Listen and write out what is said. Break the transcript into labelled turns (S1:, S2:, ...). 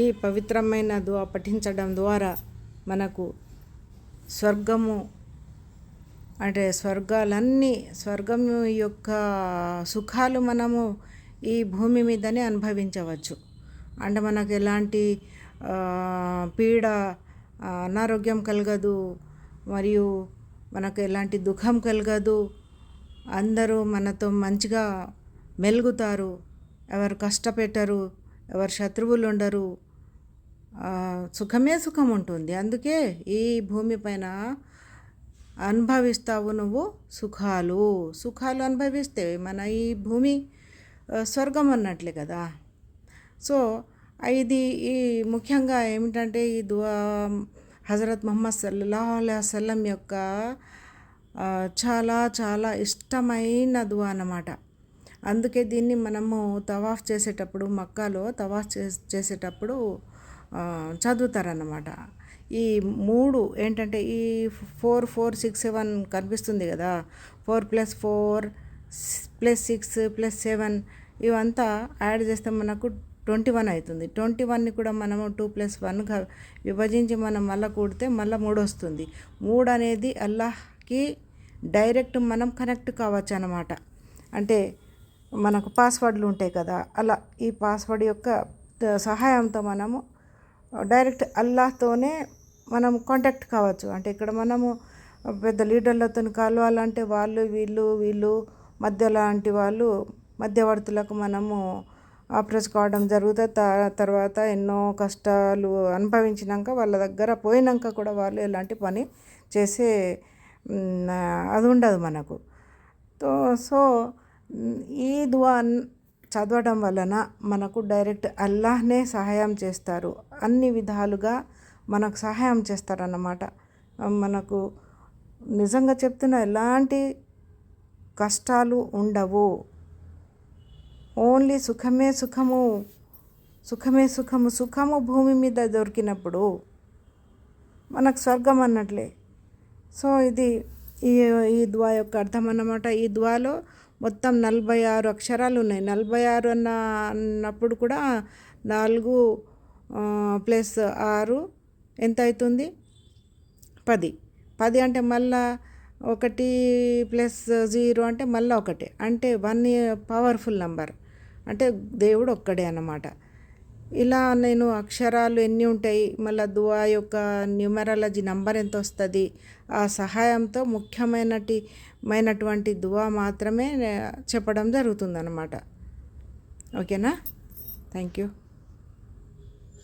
S1: ఈ పవిత్రమైన దువా పఠించడం ద్వారా మనకు స్వర్గము అంటే స్వర్గం యొక్క సుఖాలు మనము ఈ భూమి మీదనే అనుభవించవచ్చు. అంటే మనకు ఎలాంటి పీడ అనారోగ్యం కలగదు, మరియు మనకు ఎలాంటి దుఃఖం కలగదు. అందరూ మనతో మంచిగా మెలుగుతారు, ఎవరు కష్టపెట్టరు, ఎవరు శత్రువులు ఉండరు, సుఖమే సుఖం ఉంటుంది. అందుకే ఈ భూమి పైన అనుభవిస్తావు నువ్వు సుఖాలు అనుభవిస్తే మన ఈ భూమి స్వర్గం అన్నట్లే కదా. సో ఇది ఈ ముఖ్యంగా ఏమిటంటే ఈ దువా హజరత్ ముహమ్మద్ సల్లల్లాహు అలైహి వసల్లం యొక్క చాలా చాలా ఇష్టమైన దువా అన్నమాట. అందుకే దీన్ని మనము తవాఫ్ చేసేటప్పుడు, మక్కాలో తవాఫ్ చేసేటప్పుడు చదువుతారన్నమాట. ఈ 3 ఏంటంటే ఈ 4 4 6 7 కనిపిస్తుంది కదా, 4 + 4 + 6 + 7 ఇవంతా యాడ్ చేస్తే మనకు 21 అవుతుంది. 21ని కూడా మనము 2 + 1గా విభజించి మనం మళ్ళీ కూడితే మళ్ళీ 3 వస్తుంది. 3 అనేది అల్లాహ్కి డైరెక్ట్ మనం కనెక్ట్ కావచ్చు అన్నమాట. అంటే మనకు పాస్వర్డ్లు ఉంటాయి కదా, అలా ఈ పాస్వర్డ్ యొక్క సహాయంతో మనము డైరెక్ట్ అల్లాహ్తోనే మనం కాంటాక్ట్ కావచ్చు. అంటే ఇక్కడ మనము పెద్ద లీడర్లతో కలవాలంటే వాళ్ళు వీళ్ళు మధ్య లాంటి వాళ్ళు మధ్యవర్తులకు మనము అప్రోచ్ కావడం జరుగుతుంది. తర్వాత ఎన్నో కష్టాలు అనుభవించినాక వాళ్ళ దగ్గర పోయినాక కూడా వాళ్ళు ఎలాంటి పని చేసే అది ఉండదు మనకు. సో ఈ దువా చదవడం వలన మనకు డైరెక్ట్ అల్లాహ్నే సహాయం చేస్తారు, అన్ని విధాలుగా మనకు సహాయం చేస్తారన్నమాట. మనకు నిజంగా చెప్తున్నా, ఎలాంటి కష్టాలు ఉండవు, ఓన్లీ సుఖము భూమి మీద దొరికినప్పుడు మనకు స్వర్గం అన్నట్లే. సో ఇది ఈ దువా యొక్క అర్థం అన్నమాట. ఈ దువాలో మొత్తం 46 అక్షరాలు ఉన్నాయి. 46 అన్నప్పుడు కూడా 4 + 6 ఎంత అవుతుంది? 10. 10 అంటే మళ్ళా 1 + 0 అంటే మళ్ళీ 1, అంటే 1 పవర్ఫుల్ నంబర్, అంటే దేవుడు ఒక్కడే అన్నమాట. ఇలా నేను అక్షరాలు ఎన్ని ఉంటాయి, మళ్ళీ దువా యొక్క న్యూమరాలజీ నంబర్ ఎంత వస్తుంది, ఆ సహాయంతో ముఖ్యమైనటువంటి దువా మాత్రమే చెప్పడం జరుగుతుందన్నమాట. ఓకేనా? Thank you.